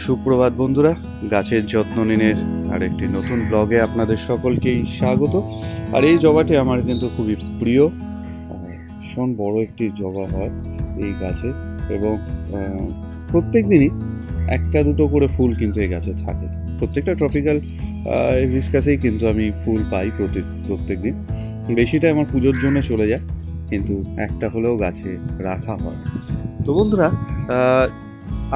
সুপ্রভাত বন্ধুরা, গাছের যত্ন নিনের আরেকটি নতুন ব্লগে আপনাদের সকলকেই স্বাগত। আর এই জবাটি আমার কিন্তু খুবই প্রিয়, ভীষণ বড় একটি জবা হয় এই গাছে এবং প্রত্যেক দিনই একটা দুটো করে ফুল কিন্তু এই গাছে থাকে। প্রত্যেকটা ট্রপিক্যাল হিবিস্কাসেই কিন্তু আমি ফুল পাই প্রত্যেক দিন। বেশিটা আমার পুজোর জন্য চলে যায়, কিন্তু একটা হলেও গাছে রাখা হয়। তো বন্ধুরা,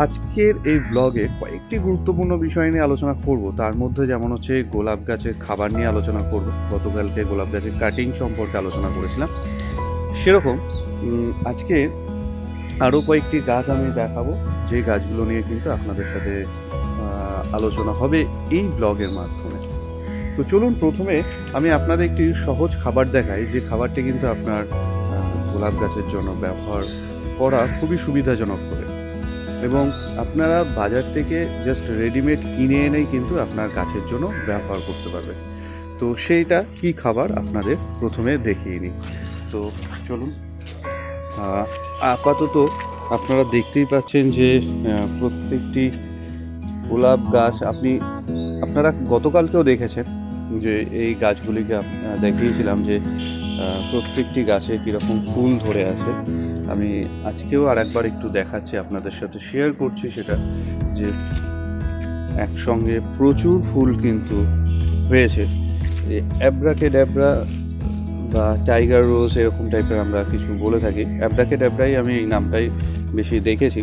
আজকের এই ব্লগে কয়েকটি গুরুত্বপূর্ণ বিষয় নিয়ে আলোচনা করব। তার মধ্যে যেমন হচ্ছে গোলাপ গাছের খাবার নিয়ে আলোচনা করব। গতকালকে গোলাপ গাছের কাটিং সম্পর্কে আলোচনা করেছিলাম, সেরকম আজকে আরও কয়েকটি গাছ আমি দেখাবো, যে গাছগুলো নিয়ে কিন্তু আপনাদের সাথে আলোচনা হবে এই ব্লগের মাধ্যমে। তো চলুন, প্রথমে আমি আপনাদের একটি সহজ খাবার দেখাই, যে খাবারটি কিন্তু আপনার গোলাপ গাছের জন্য ব্যবহার করা খুবই সুবিধাজনক হবে এবং আপনারা বাজার থেকে জাস্ট রেডিমেড কিনে এনেই কিন্তু আপনার গাছের জন্য ব্যবহার করতে পারবেন। তো সেইটা কি খাবার আপনাদের প্রথমে দেখিয়ে নিই। তো চলুন, আপাতত আপনারা দেখতেই পাচ্ছেন যে প্রত্যেকটি গোলাপ গাছ আপনারা গতকালকেও দেখেছেন যে এই গাছগুলিকে দেখিয়েছিলাম যে প্রত্যেকটি গাছে কীরকম ফুল ধরে আছে। আমি আজকেও আর একবার একটু দেখাচ্ছি, আপনাদের সাথে শেয়ার করছি সেটা, যে একসঙ্গে প্রচুর ফুল কিন্তু হয়েছে। অ্যাব্রাকেডাব্রা বা টাইগার রোজ এরকম টাইপের আমরা কিছু বলে থাকি। অ্যাব্রাকেডাব্রাই আমি এই নামটাই বেশি দেখেছি।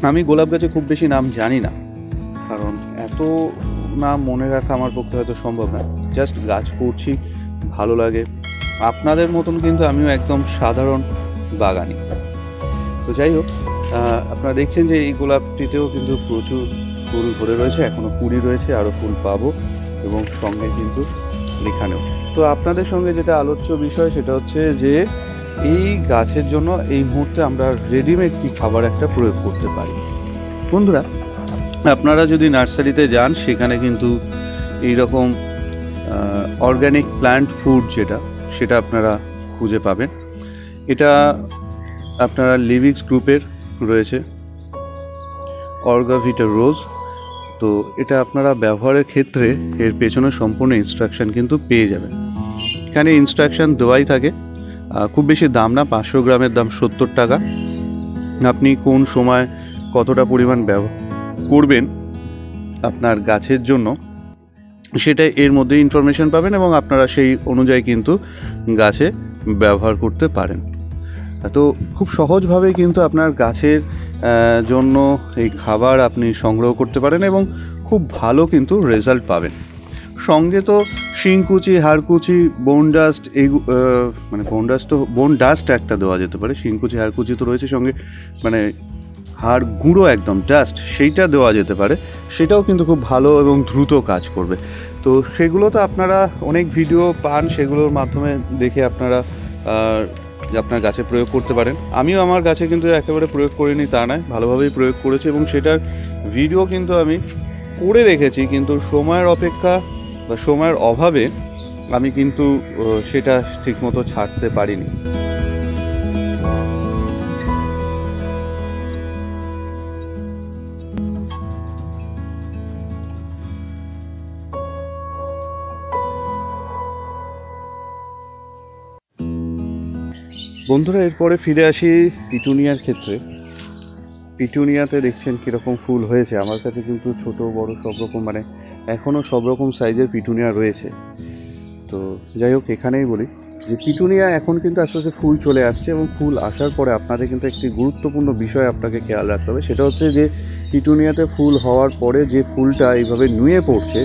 আমি গোলাপ গাছে খুব বেশি নাম জানি না, কারণ এত নাম মনে রাখা আমার পক্ষে হয়তো সম্ভব না। জাস্ট গাছ করছি, ভালো লাগে। আপনাদের মতন কিন্তু আমিও একদম সাধারণ বাগানি। তো যাই হোক, আপনারা দেখছেন যে এই গোলাপটিতেও কিন্তু প্রচুর ফুল ধরে রয়েছে, এখনও কুড়ি রয়েছে, আরও ফুল পাবো এবং সঙ্গে কিন্তু এখানেও। তো আপনাদের সঙ্গে যেটা আলোচ্য বিষয় সেটা হচ্ছে যে এই গাছের জন্য এই মুহূর্তে আমরা রেডিমেড কি খাবার একটা প্রয়োগ করতে পারি। বন্ধুরা, আপনারা যদি নার্সারিতে যান, সেখানে কিন্তু এইরকম অর্গানিক প্ল্যান্ট ফুড সেটা আপনারা খুঁজে পাবেন। এটা আপনারা লিভিক্স গ্রুপের রয়েছে অর্গাভিটা রোজ। তো এটা আপনারা ব্যবহারের ক্ষেত্রে এর পেছনে সম্পূর্ণ ইনস্ট্রাকশান কিন্তু পেয়ে যাবেন। এখানে ইনস্ট্রাকশান দেওয়াই থাকে, খুব বেশি দাম না, 500 গ্রামের দাম 70 টাকা। আপনি কোন সময় কতটা পরিমাণ ব্যবহার করবেন আপনার গাছের জন্য, সেটা এর মধ্যে ইনফরমেশন পাবেন এবং আপনারা সেই অনুযায়ী কিন্তু গাছে ব্যবহার করতে পারেন। তো খুব সহজভাবে কিন্তু আপনার গাছের জন্য এই খাবার আপনি সংগ্রহ করতে পারেন এবং খুব ভালো কিন্তু রেজাল্ট পাবেন। সঙ্গে তো শিংকুচি, হাড়কুচি, বোন ডাস্ট, এই বোন ডাস্ট একটা দেওয়া যেতে পারে। শিংকুচি, হাড়কুচি তো রয়েছে, সঙ্গে মানে হাড় গুঁড়ো একদম ডাস্ট, সেইটা দেওয়া যেতে পারে। সেটাও কিন্তু খুব ভালো এবং দ্রুত কাজ করবে। তো সেগুলো তো আপনারা অনেক ভিডিও পান, সেগুলোর মাধ্যমে দেখে আপনারা আপনার গাছে প্রয়োগ করতে পারেন। আমিও আমার গাছে কিন্তু একেবারে প্রয়োগ করিনি তা নয়, ভালোভাবেই প্রয়োগ করেছি এবং সেটার ভিডিও কিন্তু আমি করে রেখেছি, কিন্তু সময়ের অপেক্ষা বা সময়ের অভাবে আমি কিন্তু সেটা ঠিকমতো ছাড়তে পারিনি। বন্ধুরা, এরপরে ফিরে আসি পিটুনিয়ার ক্ষেত্রে। পিটুনিয়াতে দেখছেন কীরকম ফুল হয়েছে। আমার কাছে কিন্তু ছোট বড় সব রকম, মানে এখনও সব রকম সাইজের পিটুনিয়া রয়েছে। তো যাই হোক, এখানেই বলি যে পিটুনিয়া এখন কিন্তু আস্তে আস্তে ফুল চলে আসছে এবং ফুল আসার পরে আপনাদের কিন্তু একটি গুরুত্বপূর্ণ বিষয় আপনাকে খেয়াল রাখতে হবে। সেটা হচ্ছে যে পিটুনিয়াতে ফুল হওয়ার পরে যে ফুলটা এইভাবে নুয়ে পড়ছে,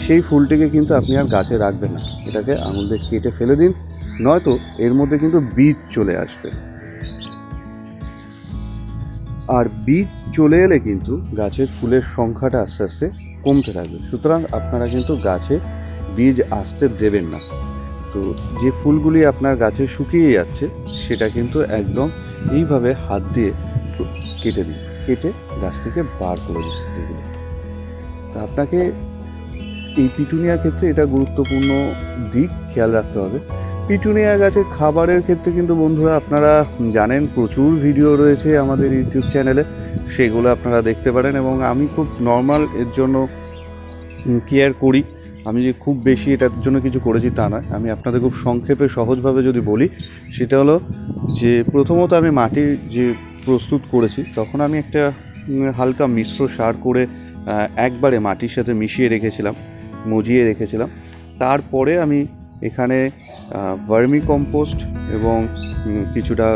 সেই ফুলটিকে কিন্তু আপনি আর গাছে রাখবেন না, এটাকে আঙুল দিয়ে কেটে ফেলে দিন, নয়তো এর মধ্যে কিন্তু বীজ চলে আসবে। আর বীজ চলে এলে কিন্তু গাছের ফুলের সংখ্যাটা আস্তে আস্তে কমতে থাকবে। সুতরাং আপনারা কিন্তু গাছে বীজ আসতে দেবেন না। তো যে ফুলগুলি আপনার গাছে শুকিয়ে যাচ্ছে, সেটা কিন্তু একদম এইভাবে হাত দিয়ে কেটে দিন, কেটে গাছ থেকে বার করে দিন এগুলো। তা আপনাকে এই পিটুনিয়ার ক্ষেত্রে এটা গুরুত্বপূর্ণ দিক খেয়াল রাখতে হবে পিটুনিয়া গাছে খাবারের ক্ষেত্রে কিন্তু বন্ধুরা আপনারা জানেন প্রচুর ভিডিও রয়েছে আমাদের ইউটিউব চ্যানেলে, সেগুলো আপনারা দেখতে পারেন। এবং আমি খুব নর্মাল এর জন্য কেয়ার করি, আমি যে খুব বেশি এটার জন্য কিছু করেছি তা নয়। আমি আপনাদের খুব সংক্ষেপে সহজভাবে যদি বলি, সেটা হলো যে প্রথমত আমি মাটি যে প্রস্তুত করেছি তখন আমি একটা হালকা মিশ্র সার করে একবারে মাটির সাথে মিশিয়ে রেখেছিলাম, মজিয়ে রেখেছিলাম। তারপরে আমি এখানে ভার্মি কম্পোস্ট এবং কিছুটা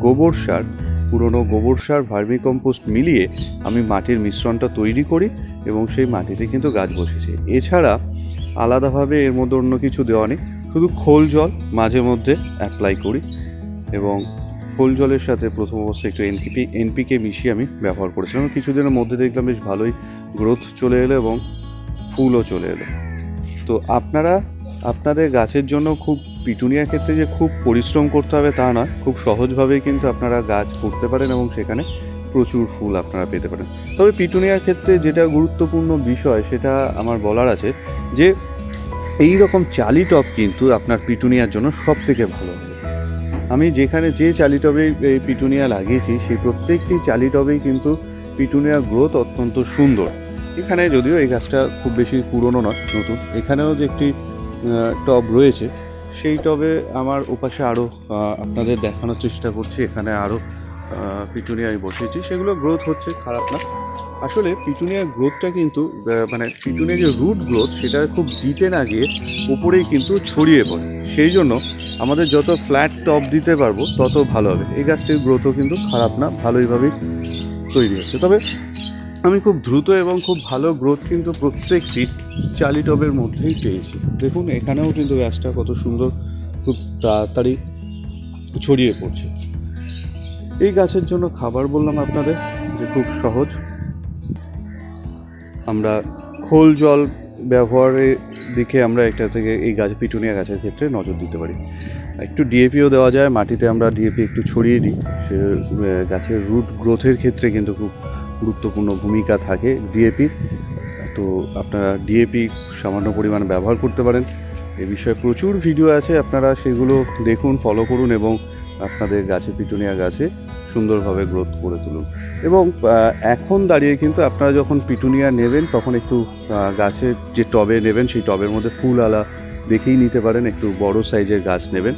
গোবর সার, পুরনো গোবর সার, ভার্মি কম্পোস্ট মিলিয়ে আমি মাটির মিশ্রণটা তৈরি করি এবং সেই মাটিতে কিন্তু গাছ বসেছে। এছাড়া আলাদাভাবে এর মধ্যে অন্য কিছু দেওয়া নেই, শুধু খোল জল মাঝে মধ্যে অ্যাপ্লাই করি এবং খোল জলের সাথে প্রথম অবস্থায় একটু এনপিকে মিশিয়ে আমি ব্যবহার করেছিলাম। কিছুদিনের মধ্যে দেখলাম বেশ ভালোই গ্রোথ চলে এলো এবং ফুলও চলে এলো। তো আপনারা আপনাদের গাছের জন্য খুব পিটুনিয়ার ক্ষেত্রে যে খুব পরিশ্রম করতে হবে তা নয়, খুব সহজভাবেই কিন্তু আপনারা গাছ করতে পারেন এবং সেখানে প্রচুর ফুল আপনারা পেতে পারেন। তবে পিটুনিয়ার ক্ষেত্রে যেটা গুরুত্বপূর্ণ বিষয় সেটা আমার বলার আছে যে এই রকম চালি টব কিন্তু আপনার পিটুনিয়ার জন্য সব থেকে ভালো হবে। আমি যেখানে যে চালি টবে এই পিটুনিয়া লাগিয়েছি সেই প্রত্যেকটি চালি টবেই কিন্তু পিটুনিয়ার গ্রোথ অত্যন্ত সুন্দর। এখানে যদিও এই গাছটা খুব বেশি পুরনো নয়, নতুন। এখানেও যে একটি টব রয়েছে, সেই টবে আমার ওপাশে আরও আপনাদের দেখানোর চেষ্টা করছি। এখানে আরও পিটুনিয়া আমি বসিয়েছি, সেগুলো গ্রোথ হচ্ছে, খারাপ না। আসলে পিটুনিয়ার গ্রোথটা কিন্তু মানে পিটুনিয়ার যে রুট গ্রোথ সেটা খুব ডিপে না গিয়ে উপরেই কিন্তু ছড়িয়ে পড়ে। সেই জন্য আমাদের যত ফ্ল্যাট টব দিতে পারবো তত ভালো হবে। এই গাছটির গ্রোথও কিন্তু খারাপ না, ভালোইভাবেই তৈরি হচ্ছে। তবে আমি খুব দ্রুত এবং খুব ভালো গ্রোথ কিন্তু প্রত্যেকটি চালি টবের মধ্যেই পেয়েছি। দেখুন এখানেও কিন্তু গাছটা কত সুন্দর, খুব তাড়াতাড়ি ছড়িয়ে পড়ছে। এই গাছের জন্য খাবার বললাম আপনাদের যে খুব সহজ। আমরা খোল জল ব্যবহারের দিকে আমরা এটা থেকে এই গাছ পিটুনিয়া গাছের ক্ষেত্রে নজর দিতে পারি। একটু ডিএপিও দেওয়া যায়, মাটিতে আমরা ডিএপি একটু ছড়িয়ে দিই, সে গাছের রুট গ্রোথের ক্ষেত্রে কিন্তু খুব গুরুত্বপূর্ণ ভূমিকা থাকে ডিএপি। তো আপনারা ডিএপি সামান্য পরিমাণে ব্যবহার করতে পারেন। এ বিষয়ে প্রচুর ভিডিও আছে, আপনারা সেগুলো দেখুন, ফলো করুন এবং আপনাদের গাছে পিটুনিয়া গাছে সুন্দরভাবে গ্রোথ করে তুলুন। এবং এখন দাঁড়িয়ে কিন্তু আপনারা যখন পিটুনিয়া নেবেন তখন একটু গাছের যে টবে নেবেন সেই টবের মধ্যে ফুল আলা দেখেই নিতে পারেন। একটু বড় সাইজের গাছ নেবেন,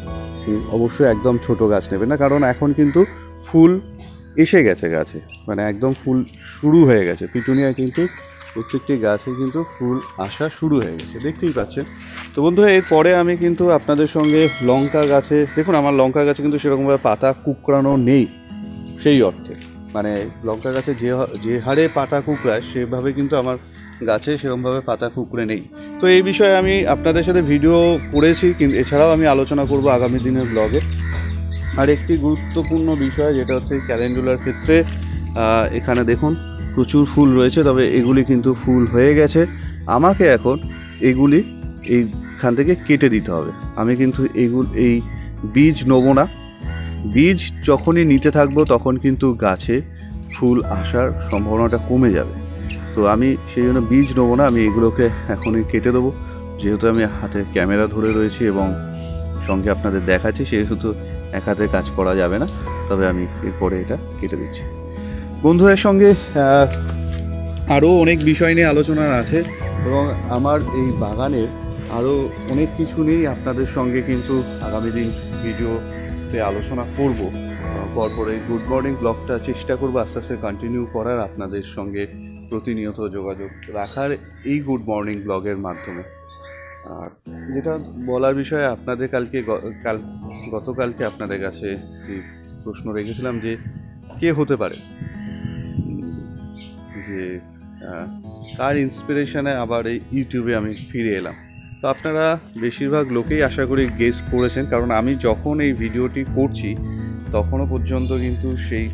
অবশ্যই একদম ছোট গাছ নেবেন না, কারণ এখন কিন্তু ফুল এসে গেছে গাছে, মানে একদম ফুল শুরু হয়ে গেছে। পিটুনিয়া কিন্তু প্রত্যেকটি গাছে কিন্তু ফুল আসা শুরু হয়ে গেছে, দেখতেই পাচ্ছেন। তো বন্ধুরা এরপরে আমি কিন্তু আপনাদের সঙ্গে লঙ্কা গাছে, দেখুন আমার লঙ্কা গাছে কিন্তু সেরকমভাবে পাতা কুঁকড়ানো নেই, সেই অর্থে মানে লঙ্কা গাছে যে হারে পাতা কুঁকড়ায় সেভাবে কিন্তু আমার গাছে সেরকমভাবে পাতা কুঁকড়ে নেই। তো এই বিষয়ে আমি আপনাদের সাথে ভিডিও করেছি, কিন্তু এছাড়াও আমি আলোচনা করব আগামী দিনের ব্লগে। আর একটি গুরুত্বপূর্ণ বিষয় যেটা হচ্ছে ক্যালেন্ডুলার ক্ষেত্রে, এখানে দেখুন প্রচুর ফুল রয়েছে, তবে এগুলি কিন্তু ফুল হয়ে গেছে। আমাকে এখন এগুলি এইখান থেকে কেটে দিতে হবে। আমি কিন্তু এই বীজ নেবো না। বীজ যখনই নিতে থাকবো তখন কিন্তু গাছে ফুল আসার সম্ভাবনাটা কমে যাবে। তো আমি সেই জন্য বীজ নেবো না, আমি এগুলোকে এখনই কেটে দেবো। যেহেতু আমি হাতে ক্যামেরা ধরে রয়েছি এবং সঙ্গে আপনাদের দেখাচ্ছি, সেহেতু এক হাতে কাজ করা যাবে না, তবে আমি এরপরে এটা কেটে দিচ্ছি। বন্ধুদের সঙ্গে আরও অনেক বিষয় নিয়ে আলোচনা আছে এবং আমার এই বাগানের আরও অনেক কিছু নিয়েই আপনাদের সঙ্গে কিন্তু আগামী দিন ভিডিওতে আলোচনা করব। পরপর এই গুড মর্নিং ব্লগটা চেষ্টা করবো আস্তে আস্তে কন্টিনিউ করার, আপনাদের সঙ্গে প্রতিনিয়ত যোগাযোগ রাখার এই গুড মর্নিং ব্লগের মাধ্যমে। আর যেটা বলার বিষয়ে, আপনাদের গতকালকে আপনাদের কাছে একটি প্রশ্ন রেখেছিলাম যে কে হতে পারে, যে কার ইন্সপিরেশনে আবার এই ইউটিউবে আমি ফিরে এলাম। তো আপনারা বেশিরভাগ লোকেই আশা করি গেস করেছেন, কারণ আমি যখন এই ভিডিওটি করছি তখনও পর্যন্ত কিন্তু সেই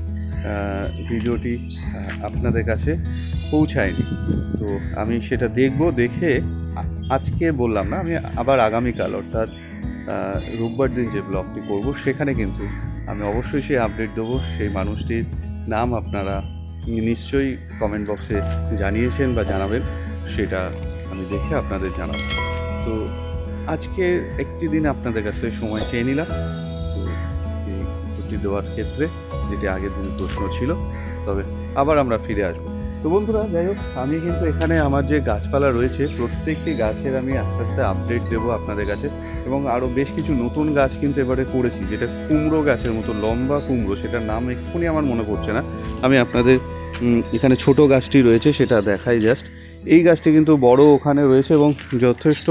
ভিডিওটি আপনাদের কাছে পৌঁছায়নি। তো আমি সেটা দেখে আজকে বললাম না, আমি আবার আগামীকাল অর্থাৎ রোববার দিন যে ব্লগটি করব সেখানে কিন্তু আমি অবশ্যই সেই আপডেট দেবো। সেই মানুষটির নাম আপনারা নিশ্চয়ই কমেন্ট বক্সে জানিয়েছেন বা জানাবেন, সেটা আমি দেখে আপনাদের জানাবো। তো আজকে একটি দিন আপনাদের কাছে সময় চেয়ে নিলাম তো এই উত্তরটি দেওয়ার ক্ষেত্রে, যেটি আগের দিনের প্রশ্ন ছিল। তবে আবার আমরা ফিরে আসবো। তো বন্ধুরা, যাই হোক, আমি কিন্তু এখানে আমার যে গাছপালা রয়েছে প্রত্যেকটি গাছের আমি আস্তে আস্তে আপডেট দেবো আপনাদের কাছে, এবং আরও বেশ কিছু নতুন গাছ কিন্তু এবারে করেছি, যেটা কুমড়ো গাছের মতো লম্বা কুমড়ো, সেটার নাম এক্ষুনি আমার মনে পড়ছে না। আমি আপনাদের এখানে ছোট গাছটি রয়েছে সেটা দেখাই জাস্ট। এই গাছটি কিন্তু বড় ওখানে রয়েছে এবং যথেষ্ট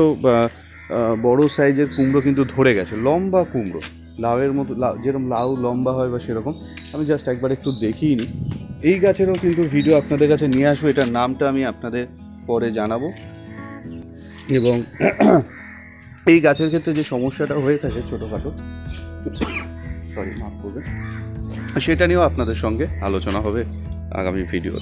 বড় সাইজের কুমড়ো কিন্তু ধরে গেছে, লম্বা কুমড়ো, লাউয়ের মতো, যেরকম লাউ লম্বা হয় বা সেরকম। আমি জাস্ট একবার একটু দেখিয়ে নিই। এই গাছেরও কিন্তু ভিডিও আপনাদের কাছে নিয়ে আসবো, এটার নামটা আমি আপনাদের পরে জানাবো। এবং এই গাছের ক্ষেত্রে যে সমস্যাটা হয়ে থাকে ছোটোখাটো, সরি মাফ করবেন, সেটা নিয়েও আপনাদের সঙ্গে আলোচনা হবে আগামী ভিডিও।